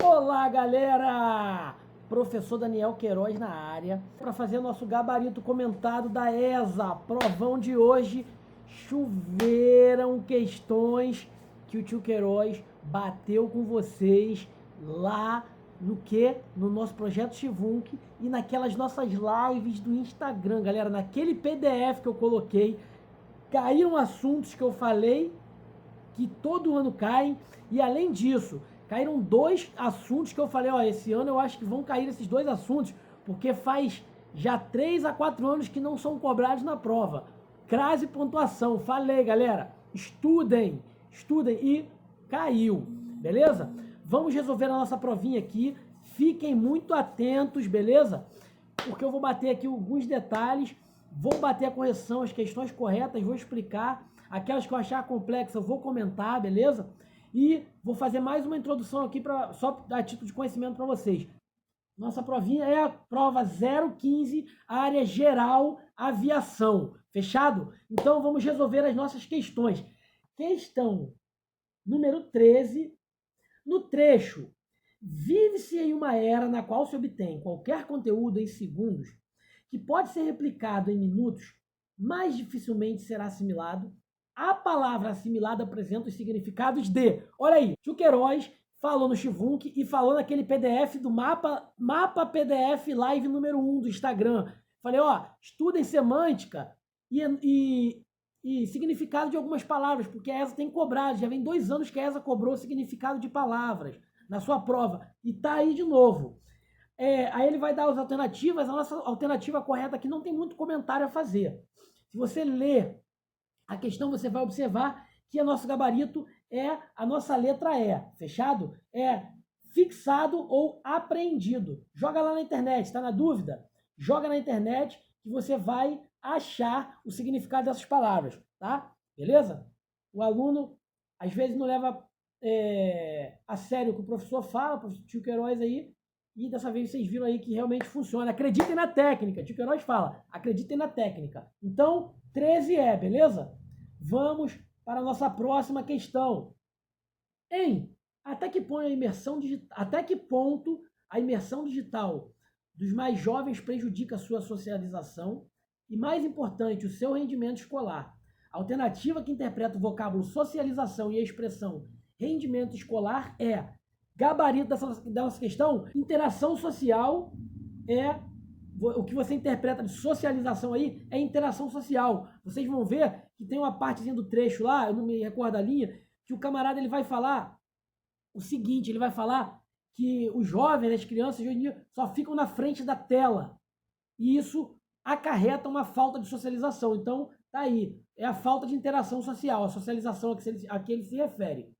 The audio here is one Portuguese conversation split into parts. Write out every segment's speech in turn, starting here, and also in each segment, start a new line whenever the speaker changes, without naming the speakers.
Olá, galera! Professor Daniel Queiroz na área para fazer nosso gabarito comentado da ESA. Provão de hoje, choveram questões que o tio Queiroz bateu com vocês lá no nosso projeto Chivunk e naquelas nossas lives do Instagram, galera. Naquele PDF que eu coloquei, caíram assuntos que eu falei que todo ano caem, e além disso, caíram 2 assuntos que eu falei, ó, esse ano eu acho que vão cair esses 2 assuntos, porque faz já 3 a 4 anos que não são cobrados na prova. Crase e pontuação. Falei, galera, estudem e caiu, beleza? Vamos resolver a nossa provinha aqui, fiquem muito atentos, beleza? Porque eu vou bater aqui alguns detalhes, vou bater a correção, as questões corretas, vou explicar. Aquelas que eu achar complexa eu vou comentar, beleza? E vou fazer mais uma introdução aqui só a título de conhecimento para vocês. Nossa provinha é a prova 015, área geral aviação. Fechado? Então vamos resolver as nossas questões. Questão número 13. No trecho, vive-se em uma era na qual se obtém qualquer conteúdo em segundos, que pode ser replicado em minutos, mais dificilmente será assimilado. A palavra assimilada apresenta os significados de... Olha aí, tio Queiroz falou no Chivunk e falou naquele PDF do mapa PDF live número 1 do Instagram. Falei, ó, estudem semântica e significado de algumas palavras, porque a ESA tem cobrado. Já vem 2 anos que a ESA cobrou significado de palavras na sua prova. E tá aí de novo. Aí ele vai dar as alternativas. A nossa alternativa correta aqui não tem muito comentário a fazer. Se você ler a questão, você vai observar que o nosso gabarito é a nossa letra E, fechado? É fixado ou apreendido. Joga lá na internet, está na dúvida? Joga na internet que você vai achar o significado dessas palavras, tá? Beleza? O aluno, às vezes, não leva a sério o que o professor fala, o tio Queiroz aí, e dessa vez vocês viram aí que realmente funciona. Acreditem na técnica, tio Queiroz fala, acreditem na técnica. Então, 13 beleza? Vamos para a nossa próxima questão. Até que ponto a imersão digital dos mais jovens prejudica a sua socialização e, mais importante, o seu rendimento escolar? A alternativa que interpreta o vocábulo socialização e a expressão rendimento escolar é... Gabarito dessa nossa questão, interação social o que você interpreta de socialização aí é interação social. Vocês vão ver que tem uma partezinha do trecho lá, eu não me recordo a linha, que o camarada ele vai falar o seguinte, ele vai falar que os jovens, as crianças hoje em dia só ficam na frente da tela. E isso acarreta uma falta de socialização. Então, tá aí, é a falta de interação social, a socialização a que ele se refere.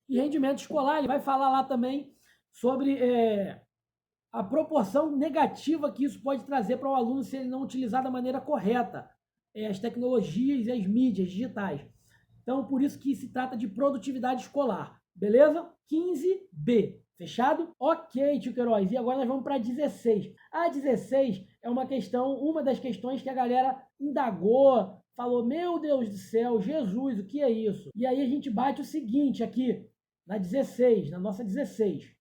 E rendimento escolar, ele vai falar lá também sobre a proporção negativa que isso pode trazer para o aluno se ele não utilizar da maneira correta as tecnologias e as mídias digitais. Então, por isso que se trata de produtividade escolar. Beleza? 15B. Fechado? Ok, tio Queiroz. E agora nós vamos para a 16. A 16 é uma das questões que a galera indagou, falou, meu Deus do céu, Jesus, o que é isso? E aí a gente bate o seguinte aqui, na 16, na nossa 16.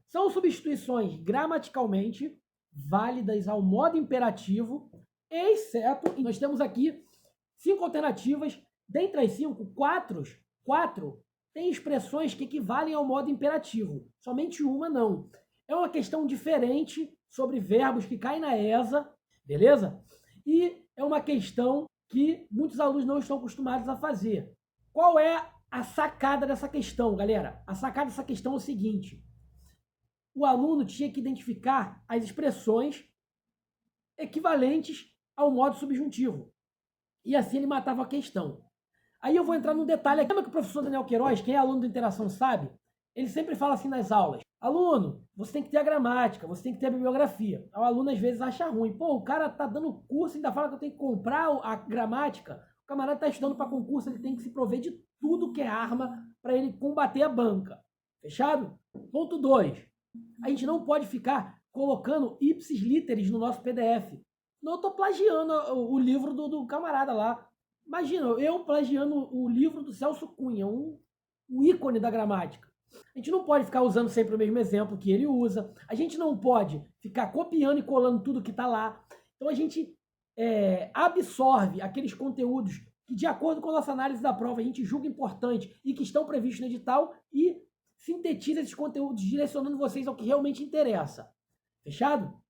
São substituições gramaticalmente válidas ao modo imperativo, exceto, e nós temos aqui 5 alternativas, dentre as 5, 4 tem expressões que equivalem ao modo imperativo, somente uma não. É uma questão diferente sobre verbos que caem na ESA, beleza? E é uma questão que muitos alunos não estão acostumados a fazer. Qual é a sacada dessa questão, galera? A sacada dessa questão é o seguinte: o aluno tinha que identificar as expressões equivalentes ao modo subjuntivo. E assim ele matava a questão. Aí eu vou entrar num detalhe aqui. Lembra que o professor Daniel Queiroz, quem é aluno do Interação sabe, ele sempre fala assim nas aulas: aluno, você tem que ter a gramática, você tem que ter a bibliografia. O aluno às vezes acha ruim. Pô, o cara tá dando curso e ainda fala que eu tenho que comprar a gramática. O camarada está estudando para concurso, ele tem que se prover de tudo que é arma para ele combater a banca. Fechado? Ponto 2. A gente não pode ficar colocando ipsis literis no nosso PDF. Não, eu estou plagiando o livro do camarada lá. Imagina, eu plagiando o livro do Celso Cunha, um o ícone da gramática. A gente não pode ficar usando sempre o mesmo exemplo que ele usa. A gente não pode ficar copiando e colando tudo que está lá. Então a gente absorve aqueles conteúdos que, de acordo com a nossa análise da prova, a gente julga importante e que estão previstos no edital e sintetiza esses conteúdos, direcionando vocês ao que realmente interessa. Fechado?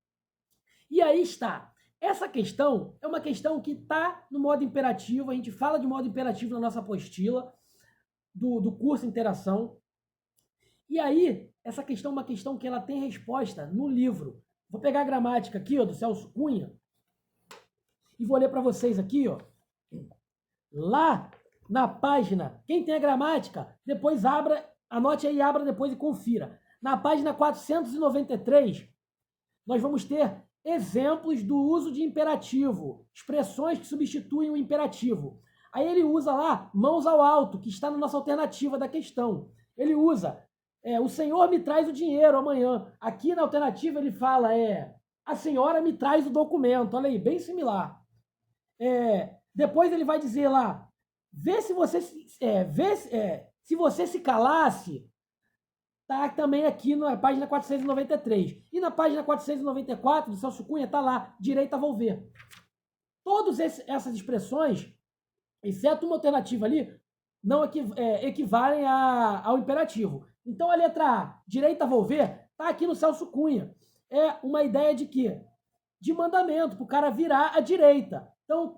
E aí está. Essa questão é uma questão que está no modo imperativo. A gente fala de modo imperativo na nossa apostila do curso Interação. E aí, essa questão é uma questão que ela tem resposta no livro. Vou pegar a gramática aqui, ó, do Celso Cunha, e vou ler para vocês aqui, ó. Lá na página, quem tem a gramática, depois anote aí, abra depois e confira. Na página 493, nós vamos ter exemplos do uso de imperativo, expressões que substituem o imperativo. Aí ele usa lá mãos ao alto, que está na nossa alternativa da questão. Ele usa o senhor me traz o dinheiro amanhã. Aqui na alternativa ele fala a senhora me traz o documento. Olha aí, bem similar. Depois ele vai dizer lá, vê se você se você se calasse, tá também aqui na página 493. E na página 494 do Celso Cunha tá lá, direita vou ver. Todas essas expressões, exceto uma alternativa ali, não equivalem ao imperativo. Então a letra A, direita vou ver, tá aqui no Celso Cunha. É uma ideia de quê? De mandamento, para o cara virar à direita. Então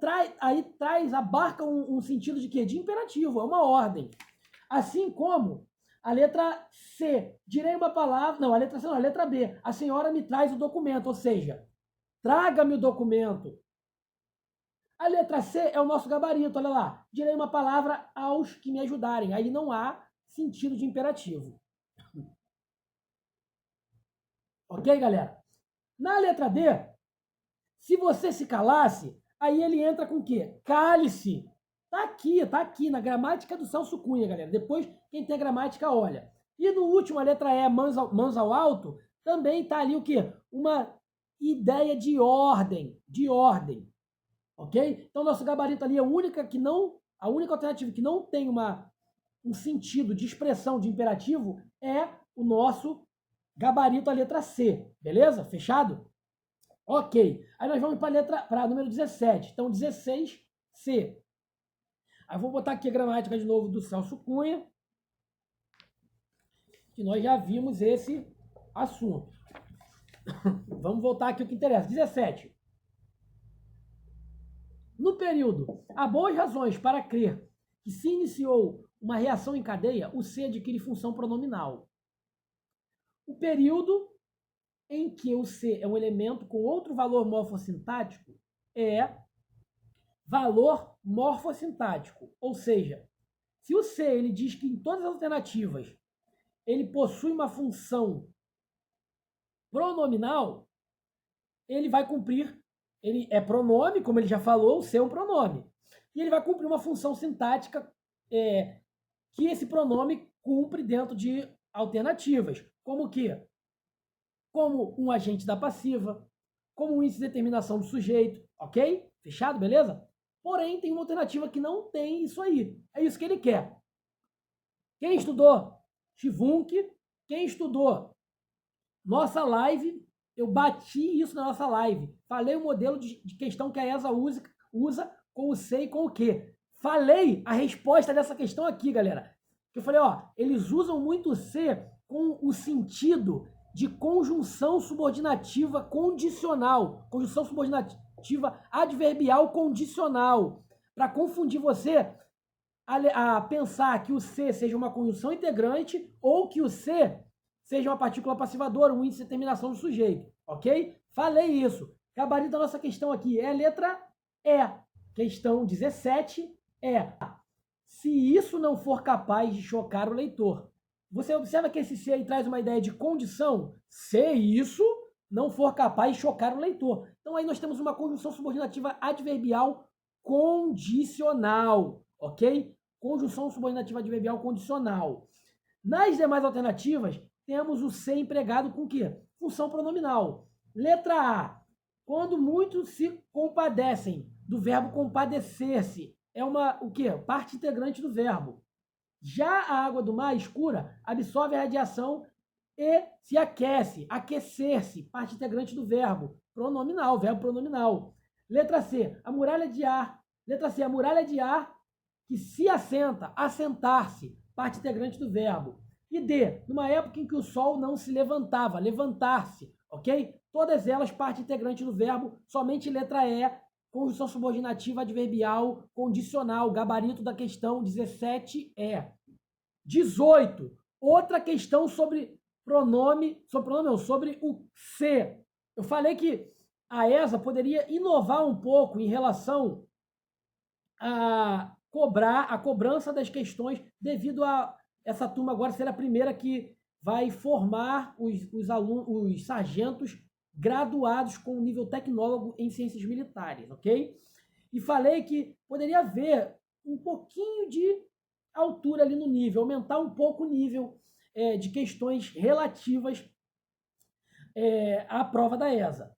abarca um sentido de quê? De imperativo, é uma ordem. Assim como a letra C, direi uma palavra, não, a letra C não, a letra B, a senhora me traz o documento, ou seja, traga-me o documento. A letra C é o nosso gabarito, olha lá, direi uma palavra aos que me ajudarem, aí não há sentido de imperativo. Ok, galera? Na letra D, se você se calasse, aí ele entra com o quê? Cale-se. Tá aqui, na gramática do Celso Cunha, galera. Depois, quem tem a gramática, olha. E no último, a letra E, mãos ao alto, também tá ali o quê? Uma ideia de ordem. Ok? Então, nosso gabarito ali é a única alternativa que não tem um sentido de expressão de imperativo é o nosso gabarito, a letra C. Beleza? Fechado? Ok. Aí nós vamos para número 17. Então, 16C. Aí vou botar aqui a gramática de novo do Celso Cunha, que nós já vimos esse assunto. Vamos voltar aqui o que interessa. 17. No período, há boas razões para crer que se iniciou uma reação em cadeia, o C adquire função pronominal. O período em que o C é um elemento com outro valor morfossintático é valor morfossintático, ou seja, se o C ele diz que em todas as alternativas ele possui uma função pronominal, ele vai cumprir, ele é pronome, como ele já falou, o C é um pronome, e ele vai cumprir uma função sintática que esse pronome cumpre dentro de alternativas, como o quê? Como um agente da passiva, como um índice de determinação do sujeito, ok? Fechado, beleza? Porém, tem uma alternativa que não tem isso aí. É isso que ele quer. Quem estudou Schwung, quem estudou nossa live, eu bati isso na nossa live. Falei o modelo de questão que a ESA usa com o C e com o Q. Falei a resposta dessa questão aqui, galera. Eu falei, eles usam muito o C com o sentido de conjunção subordinativa condicional. Conjunção subordinativa adverbial condicional. Para confundir você a pensar que o C seja uma conjunção integrante ou que o C seja uma partícula passivadora, um índice de determinação do sujeito. Ok? Falei isso. Gabarito da nossa questão aqui é a letra E. Questão 17 é: se isso não for capaz de chocar o leitor. Você observa que esse se aí traz uma ideia de condição? Se isso não for capaz de chocar o leitor. Então aí nós temos uma conjunção subordinativa adverbial condicional, ok? Conjunção subordinativa adverbial condicional. Nas demais alternativas, temos o se empregado com o quê? Função pronominal. Letra A. Quando muitos se compadecem, do verbo compadecer-se. É o quê? Parte integrante do verbo. Já a água do mar escura absorve a radiação e se aquece, aquecer-se, parte integrante do verbo pronominal, verbo pronominal. Letra C, a muralha de ar. Letra C, a muralha de ar que se assenta, assentar-se, parte integrante do verbo. E D, numa época em que o sol não se levantava, levantar-se, ok? Todas elas parte integrante do verbo, somente letra E, conjunção subordinativa adverbial condicional, gabarito da questão 17E. 18, outra questão sobre sobre o C. Eu falei que a ESA poderia inovar um pouco em relação a cobrança das questões devido a essa turma agora ser a primeira que vai formar os sargentos graduados com nível tecnólogo em ciências militares, ok? E falei que poderia haver um pouquinho de altura ali no nível, aumentar um pouco o nível de questões relativas à prova da ESA.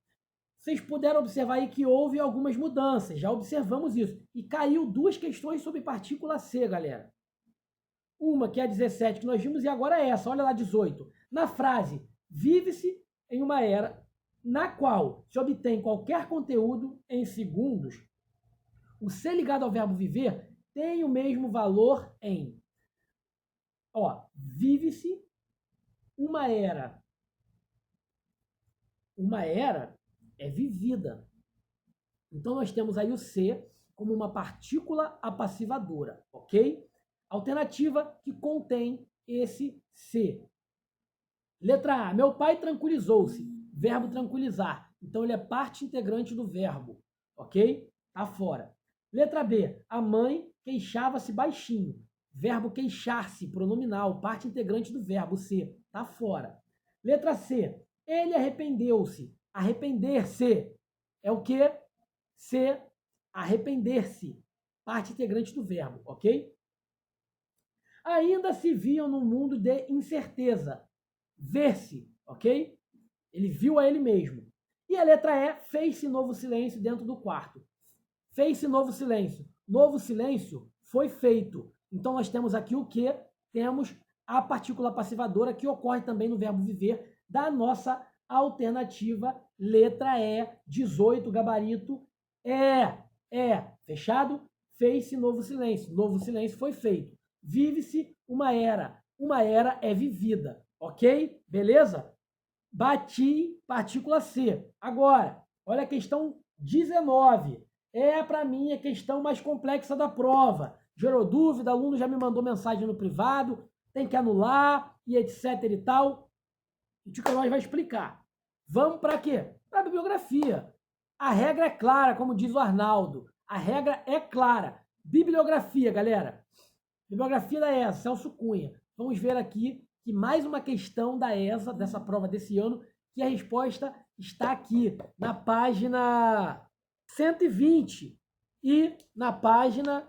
Vocês puderam observar aí que houve algumas mudanças, já observamos isso. E caiu 2 questões sobre partícula C, galera. Uma, que é a 17, que nós vimos, e agora essa, olha lá, 18. Na frase, vive-se em uma era na qual se obtém qualquer conteúdo em segundos, o ser ligado ao verbo viver tem o mesmo valor em... vive-se uma era. Uma era é vivida. Então, nós temos aí o C como uma partícula apassivadora, ok? Alternativa que contém esse C. Letra A. Meu pai tranquilizou-se. Verbo tranquilizar. Então, ele é parte integrante do verbo, ok? Tá fora. Letra B. A mãe queixava-se baixinho. Verbo queixar-se, pronominal, parte integrante do verbo, C. Tá fora. Letra C. Ele arrependeu-se. Arrepender-se é o quê? C. Arrepender-se. Parte integrante do verbo, ok? Ainda se viam num mundo de incerteza. Ver-se, ok? Ele viu a ele mesmo. E a letra E, fez-se novo silêncio dentro do quarto. Fez-se novo silêncio. Novo silêncio foi feito. Então, nós temos aqui o que? Temos a partícula passivadora que ocorre também no verbo viver da nossa alternativa letra E, 18, gabarito, fechado? Fez-se novo silêncio. Novo silêncio foi feito. Vive-se uma era. Uma era é vivida. Ok? Beleza? Bati partícula C. Agora, olha a questão 19. Para mim, a questão mais complexa da prova. Gerou dúvida, aluno já me mandou mensagem no privado, tem que anular e etc e tal. O tio Queiroz vai explicar. Vamos para quê? Para a bibliografia. A regra é clara, como diz o Arnaldo. A regra é clara. Bibliografia, galera. Bibliografia da ESA, Celso Cunha. Vamos ver aqui que mais uma questão da ESA, dessa prova desse ano, que a resposta está aqui, na página 120 e na página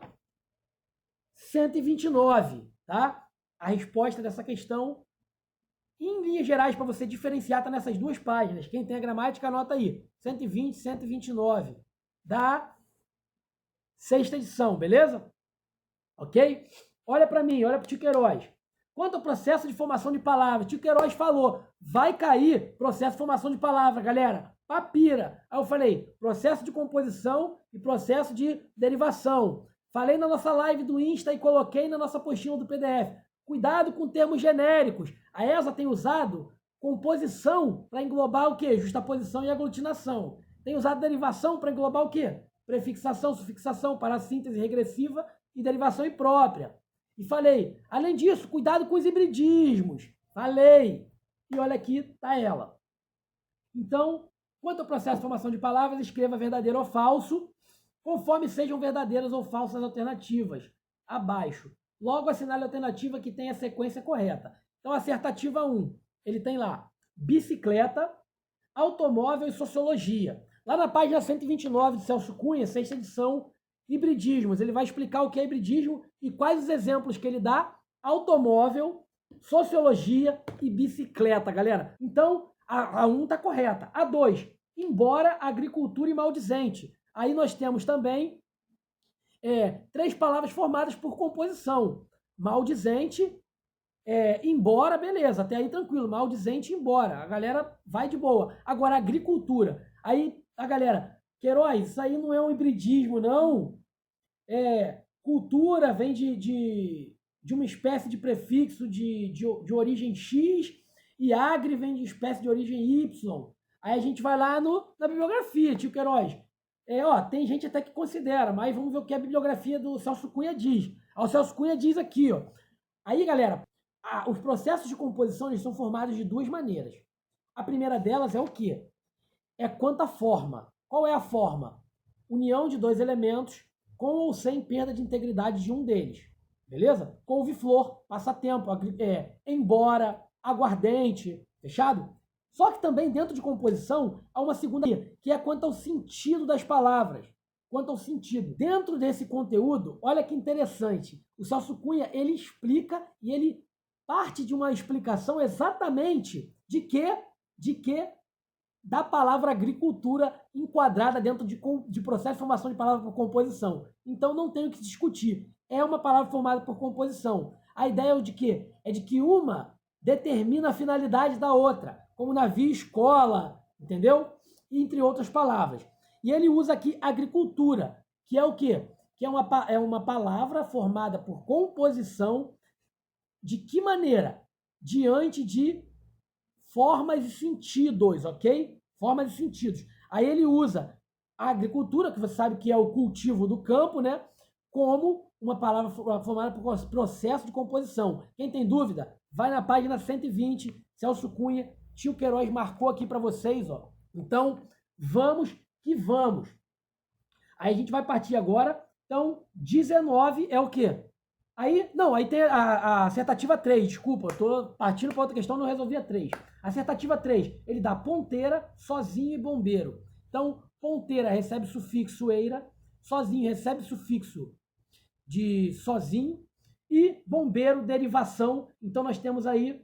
129, tá? A resposta dessa questão, em linhas gerais, para você diferenciar, está nessas 2 páginas. Quem tem a gramática, anota aí. 120 e 129, da 6ª edição, beleza? Ok? Olha para mim, olha para o tio Queiroz. Quanto ao processo de formação de palavras, tio Queiroz falou, vai cair processo de formação de palavra, galera. Papira. Aí eu falei, processo de composição e processo de derivação. Falei na nossa live do Insta e coloquei na nossa postinha do PDF. Cuidado com termos genéricos. A ESA tem usado composição para englobar o quê? Justaposição e aglutinação. Tem usado derivação para englobar o quê? Prefixação, sufixação, parassíntese regressiva e derivação imprópria. E falei, além disso, cuidado com os hibridismos. Falei. E olha aqui, tá ela. Então, quanto ao processo de formação de palavras, escreva verdadeiro ou falso, conforme sejam verdadeiras ou falsas alternativas. Abaixo. Logo, assinale a alternativa que tem a sequência correta. Então, assertativa 1, ele tem lá bicicleta, automóvel e sociologia. Lá na página 129 de Celso Cunha, 6ª edição, hibridismos. Ele vai explicar o que é hibridismo e quais os exemplos que ele dá: automóvel, sociologia e bicicleta, galera. Então, a 1 está correta. A 2, embora agricultura e maldizente. Aí nós temos também 3 palavras formadas por composição. Maldizente, embora, beleza, até aí tranquilo. Maldizente, embora. A galera vai de boa. Agora, agricultura. Aí a galera, Queiroz, isso aí não é um hibridismo, não. Cultura vem de uma espécie de prefixo de origem X e agri vem de espécie de origem Y. Aí a gente vai lá na bibliografia, tio Queiroz. Tem gente até que considera, mas vamos ver o que a bibliografia do Celso Cunha diz. O Celso Cunha diz aqui, ó. Aí, galera, os processos de composição eles são formados de duas maneiras. A primeira delas é o quê? É quanto à forma. Qual é a forma? União de dois elementos com ou sem perda de integridade de um deles. Beleza? Couve-flor, passatempo, embora, aguardente, fechado? Só que também dentro de composição há uma segunda que é quanto ao sentido das palavras. Quanto ao sentido. Dentro desse conteúdo, olha que interessante. O Celso Cunha, ele explica e ele parte de uma explicação exatamente de que da palavra agricultura enquadrada dentro de processo de formação de palavra por composição. Então não tem o que discutir. É uma palavra formada por composição. A ideia é de quê? É de que uma determina a finalidade da outra, como navio, escola, entendeu? Entre outras palavras. E ele usa aqui agricultura, que é o quê? Que é uma palavra formada por composição. De que maneira? Diante de formas e sentidos, ok? Formas e sentidos. Aí ele usa a agricultura, que você sabe que é o cultivo do campo, né? Como uma palavra formada por processo de composição. Quem tem dúvida, vai na página 120, Celso Cunha, tio Queiroz marcou aqui para vocês, ó. Então, vamos que vamos. Aí a gente vai partir agora. Então, 19 é o quê? Aí tem a assertativa 3, desculpa, eu tô partindo para outra questão, não resolvi a 3. Assertativa 3, ele dá ponteira, sozinho e bombeiro. Então, ponteira recebe sufixo eira, sozinho recebe sufixo de sozinho e bombeiro, derivação. Então, nós temos aí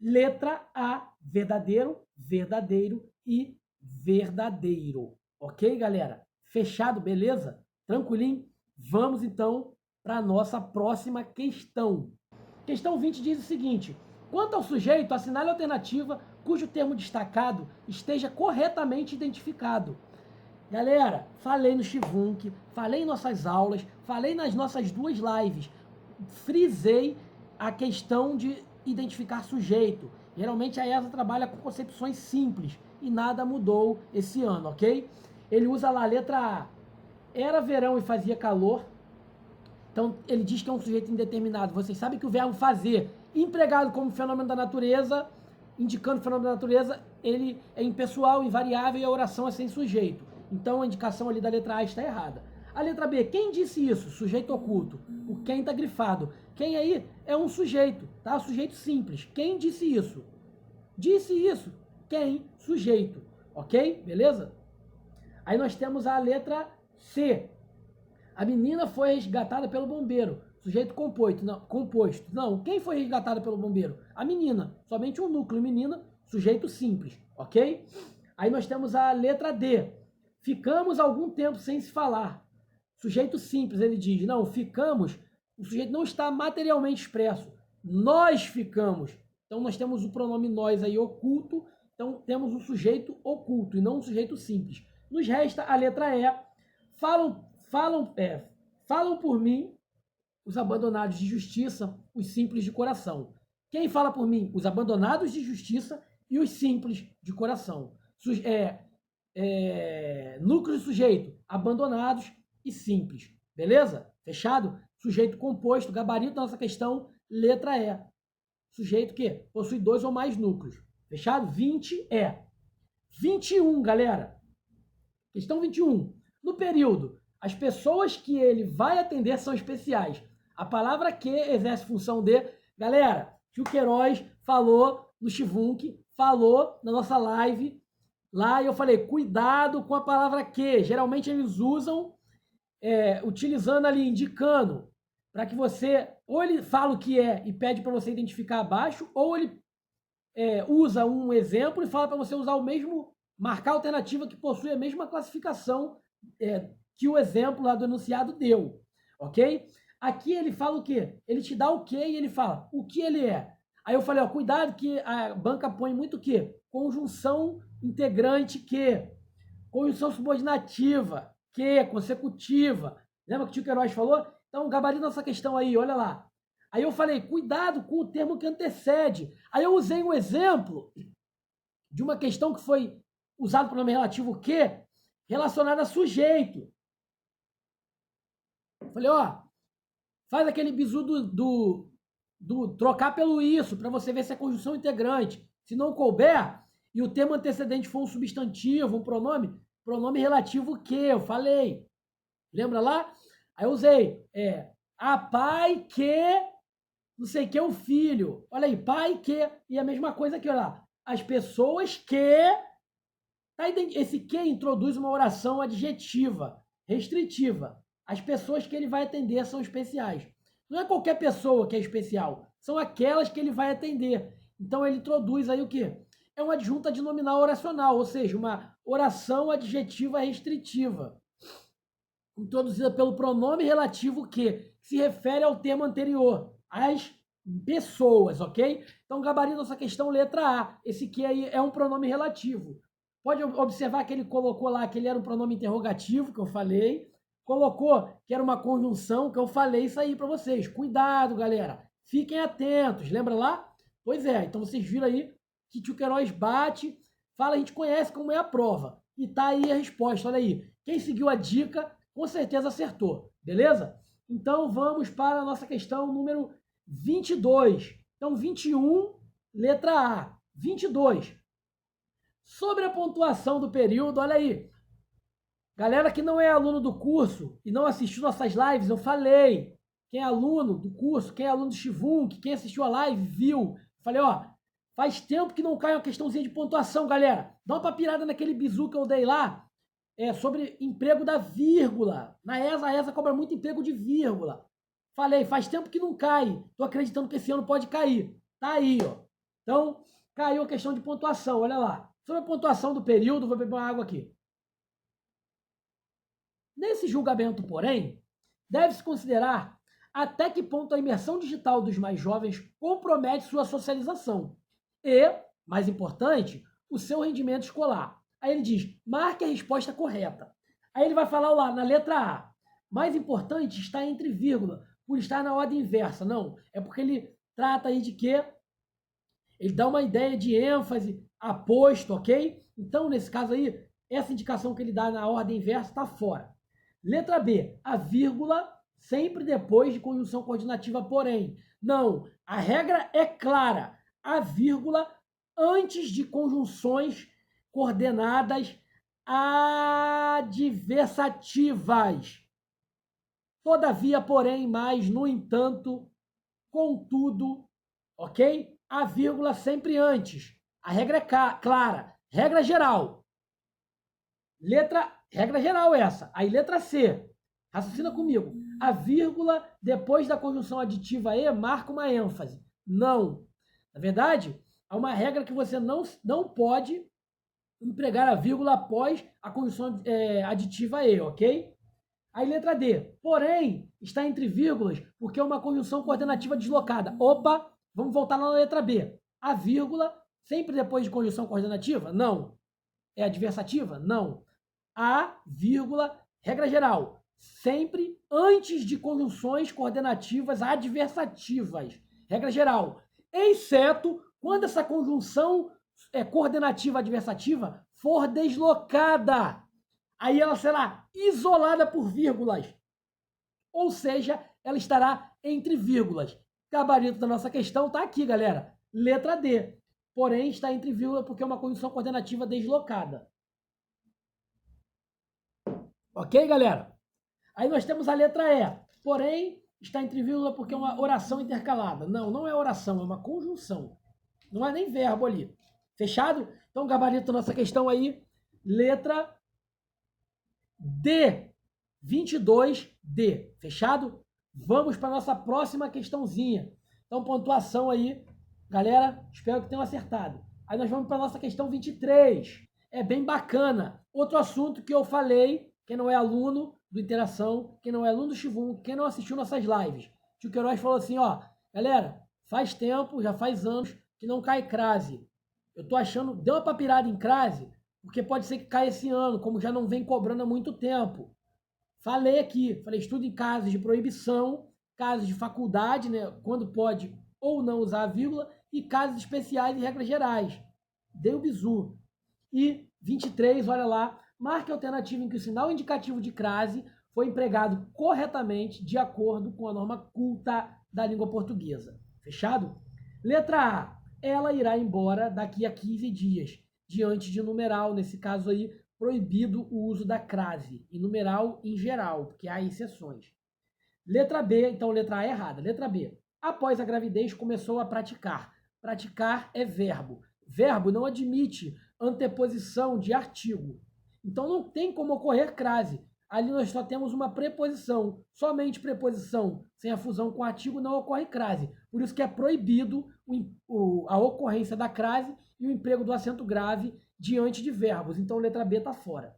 letra A, verdadeiro, verdadeiro e verdadeiro. Ok, galera? Fechado, beleza? Tranquilinho? Vamos, então, para a nossa próxima questão. Questão 20 diz o seguinte: quanto ao sujeito, assinale a alternativa cujo termo destacado esteja corretamente identificado. Galera, falei no Shivunk, falei em nossas aulas, falei nas nossas duas lives, frisei a questão de identificar sujeito. Geralmente a ESA trabalha com concepções simples e nada mudou esse ano, ok? Ele usa lá a letra A. Era verão e fazia calor. Então, ele diz que é um sujeito indeterminado. Vocês sabem que o verbo fazer, empregado como fenômeno da natureza, indicando o fenômeno da natureza, ele é impessoal, invariável e a oração é sem sujeito. Então, a indicação ali da letra A está errada. A letra B, quem disse isso? Sujeito oculto. O quem está grifado. Quem aí é um sujeito, tá? Sujeito simples. Quem disse isso? Disse isso. Quem? Sujeito. Ok? Beleza? Aí nós temos a letra C. A menina foi resgatada pelo bombeiro. Sujeito composto. Não. Quem foi resgatada pelo bombeiro? A menina. Somente um núcleo. Menina, sujeito simples. Ok? Aí nós temos a letra D. Ficamos algum tempo sem se falar. Sujeito simples, ele diz. Não, ficamos. O sujeito não está materialmente expresso. Nós ficamos. Então nós temos o pronome nós aí oculto. Então temos um sujeito oculto e não um sujeito simples. Nos resta a letra E. Falam por mim os abandonados de justiça, os simples de coração. Quem fala por mim? Os abandonados de justiça e os simples de coração. Núcleo de sujeito, abandonados e simples. Beleza? Fechado? Sujeito composto, gabarito da nossa questão, letra E. Sujeito que possui 2 ou mais núcleos. Fechado? 20 é. 21, galera. Questão 21. No período, as pessoas que ele vai atender são especiais. A palavra que exerce função de... Galera, tio Queiroz falou no Shivunk, falou na nossa live. Lá eu falei, cuidado com a palavra que. Geralmente eles usam, utilizando ali, indicando, para que você... Ou ele fala o que é e pede para você identificar abaixo, ou ele usa um exemplo e fala para você usar o mesmo... Marcar a alternativa que possui a mesma classificação que o exemplo lá do enunciado deu, ok? Aqui ele fala o quê? Ele te dá o quê e ele fala o que ele é. Aí eu falei, ó, cuidado que a banca põe muito o quê? Conjunção integrante que, conjunção subordinativa, que, consecutiva. Lembra que o tio Queiroz falou? Então, gabarita essa questão aí, olha lá. Aí eu falei, cuidado com o termo que antecede. Aí eu usei um exemplo de uma questão que foi usado para o nome relativo que, relacionado a sujeito. Falei, ó, faz aquele bizu do trocar pelo isso, para você ver se é conjunção integrante. Se não couber, e o termo antecedente for um substantivo, um pronome relativo que, eu falei. Lembra lá? Aí eu usei, a pai que, não sei o que, o filho. Olha aí, pai que, e a mesma coisa aqui, olha lá. As pessoas que, esse que introduz uma oração adjetiva, restritiva. As pessoas que ele vai atender são especiais. Não é qualquer pessoa que é especial, são aquelas que ele vai atender. Então ele introduz aí o quê? É uma adjunta de nominal oracional, ou seja, uma oração adjetiva restritiva, introduzida pelo pronome relativo que se refere ao termo anterior, as pessoas, ok? Então, gabarito essa questão, letra A. Esse que aí é um pronome relativo. Pode observar que ele colocou lá que ele era um pronome interrogativo, que eu falei. Colocou que era uma conjunção, que eu falei isso aí para vocês. Cuidado, galera. Fiquem atentos. Lembra lá? Pois é. Então, vocês viram aí que tio Queiroz bate, fala, a gente conhece como é a prova. E tá aí a resposta, olha aí. Quem seguiu a dica, com certeza acertou. Beleza? Então, vamos para a nossa questão número 22. Então, 21, letra A. 22. Sobre a pontuação do período, olha aí. Galera que não é aluno do curso e não assistiu nossas lives, eu falei. Quem é aluno do curso, quem é aluno do Shivunk, quem assistiu a live, viu. Falei, ó, faz tempo que não cai uma questãozinha de pontuação, galera. Dá uma papirada naquele bizu que eu dei lá, sobre emprego da vírgula. Na ESA, a ESA cobra muito emprego de vírgula. Falei, faz tempo que não cai. Tô acreditando que esse ano pode cair. Tá aí, ó. Então, caiu a questão de pontuação, olha lá. Sobre a pontuação do período, vou beber uma água aqui. Nesse julgamento, porém, deve-se considerar até que ponto a imersão digital dos mais jovens compromete sua socialização e, mais importante, o seu rendimento escolar. Aí ele diz, marque a resposta correta. Aí ele vai falar lá na letra A, mais importante está entre vírgula, por estar na ordem inversa. Não, é porque ele trata aí de quê? Ele dá uma ideia de ênfase, aposto, ok? Então, nesse caso aí, essa indicação que ele dá na ordem inversa está fora. Letra B, a vírgula sempre depois de conjunção coordenativa, porém. Não, a regra é clara. A vírgula antes de conjunções coordenadas adversativas. Todavia, porém, mais, no entanto, contudo, ok? A vírgula sempre antes. A regra é clara. Regra geral. Regra geral essa. Aí letra C. Raciocina comigo. A vírgula depois da conjunção aditiva E marca uma ênfase. Não. Na verdade, há uma regra que você não pode empregar a vírgula após a conjunção aditiva E, ok? Aí letra D. Porém, está entre vírgulas porque é uma conjunção coordenativa deslocada. Opa, vamos voltar lá na letra B. A vírgula sempre depois de conjunção coordenativa? Não. É adversativa? Não. A vírgula, regra geral, sempre antes de conjunções coordenativas adversativas. Regra geral. Exceto quando essa conjunção coordenativa adversativa for deslocada. Aí ela será isolada por vírgulas. Ou seja, ela estará entre vírgulas. Gabarito da nossa questão está aqui, galera. Letra D. Porém, está entre vírgulas porque é uma conjunção coordenativa deslocada. Ok, galera? Aí nós temos a letra E. Porém, está entre vírgula porque é uma oração intercalada. Não, não é oração, é uma conjunção. Não é nem verbo ali. Fechado? Então, gabarito da nossa questão aí. Letra D. 22D. Fechado? Vamos para a nossa próxima questãozinha. Então, pontuação aí. Galera, espero que tenham acertado. Aí nós vamos para a nossa questão 23. É bem bacana. Outro assunto que eu falei, quem não é aluno do Interação, quem não é aluno do Shivum, quem não assistiu nossas lives. Tio Queiroz falou assim, ó, galera, faz tempo, já faz anos que não cai crase. Eu tô achando, deu uma papirada em crase, porque pode ser que caia esse ano, como já não vem cobrando há muito tempo. Falei aqui, falei estudo em casos de proibição, casos de faculdade, né, quando pode ou não usar a vírgula, e casos especiais e regras gerais. Dei o bizu. E 23, olha lá, marque a alternativa em que o sinal indicativo de crase foi empregado corretamente de acordo com a norma culta da língua portuguesa. Fechado? Letra A. Ela irá embora daqui a 15 dias, diante de numeral, nesse caso aí, proibido o uso da crase, e numeral em geral, porque há exceções. Letra B, então letra A é errada. Letra B. Após a gravidez, começou a praticar. Praticar é verbo. Verbo não admite anteposição de artigo. Então não tem como ocorrer crase. Ali nós só temos uma preposição. Somente preposição sem a fusão com artigo não ocorre crase. Por isso que é proibido a ocorrência da crase e o emprego do acento grave diante de verbos. Então letra B está fora.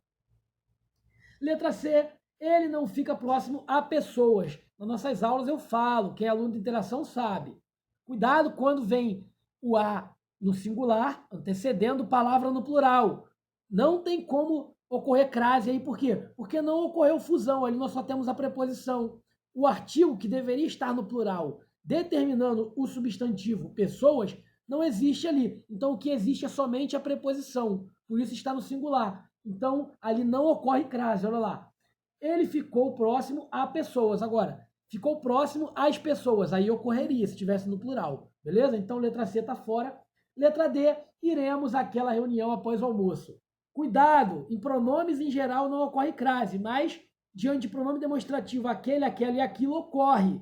Letra C. Ele não fica próximo a pessoas. Nas nossas aulas eu falo, quem é aluno de interação sabe. Cuidado quando vem o A no singular, antecedendo palavra no plural. Não tem como ocorrer crase aí, por quê? Porque não ocorreu fusão, ali nós só temos a preposição. O artigo que deveria estar no plural, determinando o substantivo pessoas, não existe ali. Então o que existe é somente a preposição, por isso está no singular. Então ali não ocorre crase, olha lá. Ele ficou próximo a pessoas. Agora, ficou próximo às pessoas, aí ocorreria se estivesse no plural, beleza? Então letra C está fora. Letra D, iremos àquela reunião após o almoço. Cuidado, em pronomes em geral não ocorre crase, mas diante de pronome demonstrativo aquele, aquela e aquilo ocorre.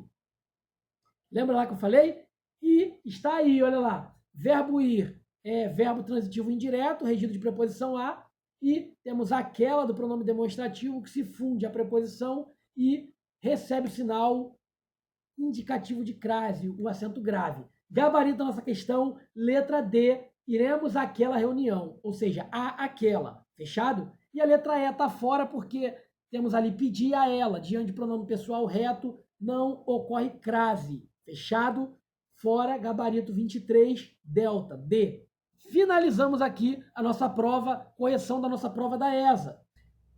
Lembra lá que eu falei? E está aí, olha lá. Verbo ir é verbo transitivo indireto, regido de preposição a, e temos aquela do pronome demonstrativo que se funde a preposição e recebe o sinal indicativo de crase, o acento grave. Gabarito da nossa questão, letra D, iremos àquela reunião, ou seja, aquela, fechado? E a letra E está fora porque temos ali pedir a ela, diante de pronome pessoal reto, não ocorre crase, fechado? Fora, gabarito 23, delta, D. Finalizamos aqui a nossa prova, correção da nossa prova da ESA.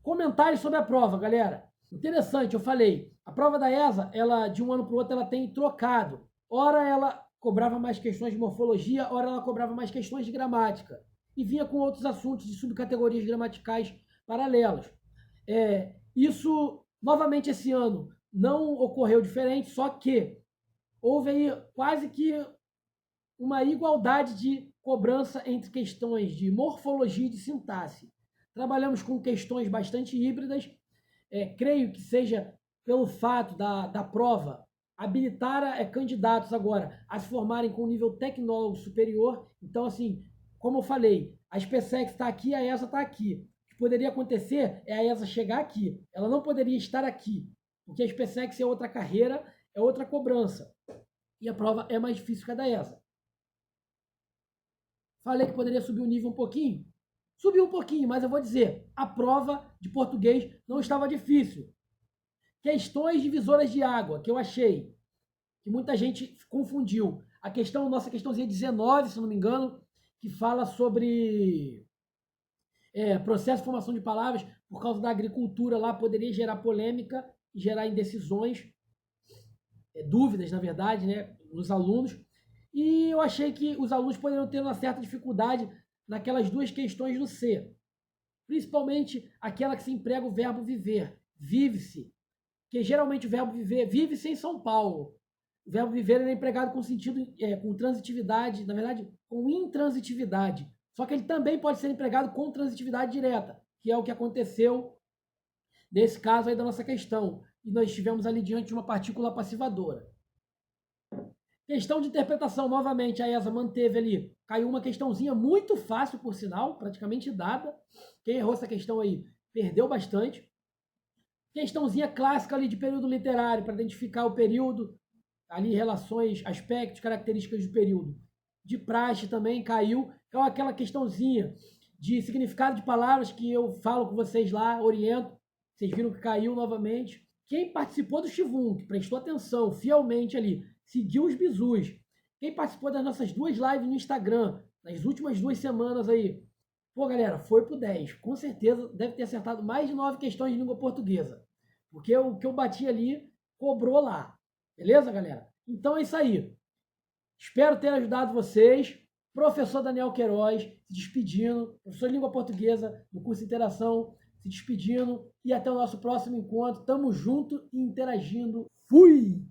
Comentários sobre a prova, galera. Interessante, eu falei, a prova da ESA, ela de um ano para o outro, ela tem trocado. Ora ela cobrava mais questões de morfologia, ora ela cobrava mais questões de gramática. E vinha com outros assuntos de subcategorias gramaticais paralelas. Isso, novamente esse ano, não ocorreu diferente, só que houve aí quase que uma igualdade de cobrança entre questões de morfologia e de sintaxe. Trabalhamos com questões bastante híbridas, creio que seja pelo fato da prova habilitar candidatos agora a se formarem com nível tecnólogo superior. Então, assim, como eu falei, a SpaceX está aqui, a ESA está aqui. O que poderia acontecer é a ESA chegar aqui. Ela não poderia estar aqui, porque a SpaceX é outra carreira, é outra cobrança. E a prova é mais difícil que a da ESA. Falei que poderia subir o nível um pouquinho? Subiu um pouquinho, mas eu vou dizer, a prova de português não estava difícil. Questões divisoras de água, que eu achei, que muita gente confundiu. Nossa questãozinha 19, se não me engano, que fala sobre processo de formação de palavras por causa da agricultura lá, poderia gerar polêmica e gerar indecisões, dúvidas, na verdade, né, nos alunos. E eu achei que os alunos poderiam ter uma certa dificuldade naquelas duas questões do C. Principalmente aquela que se emprega o verbo viver, vive-se. Porque geralmente o verbo viver, vive-se em São Paulo. O verbo viver é empregado com sentido, com transitividade, na verdade, com intransitividade. Só que ele também pode ser empregado com transitividade direta, que é o que aconteceu nesse caso aí da nossa questão. E nós estivemos ali diante de uma partícula passivadora. Questão de interpretação, novamente, a ESA manteve ali, caiu uma questãozinha muito fácil, por sinal, praticamente dada. Quem errou essa questão aí perdeu bastante. Questãozinha clássica ali de período literário, para identificar o período, ali relações, aspectos, características do período. De praxe também caiu. Então aquela questãozinha de significado de palavras que eu falo com vocês lá, oriento. Vocês viram que caiu novamente. Quem participou do Shivum, que prestou atenção fielmente ali, seguiu os bizus. Quem participou das nossas 2 lives no Instagram, nas últimas 2 semanas aí, pô, galera, foi pro 10. Com certeza deve ter acertado mais de 9 questões de língua portuguesa. Porque o que eu bati ali, cobrou lá. Beleza, galera? Então é isso aí. Espero ter ajudado vocês. Professor Daniel Queiroz se despedindo. Professor de língua portuguesa do curso de Interação se despedindo. E até o nosso próximo encontro. Tamo junto e interagindo. Fui!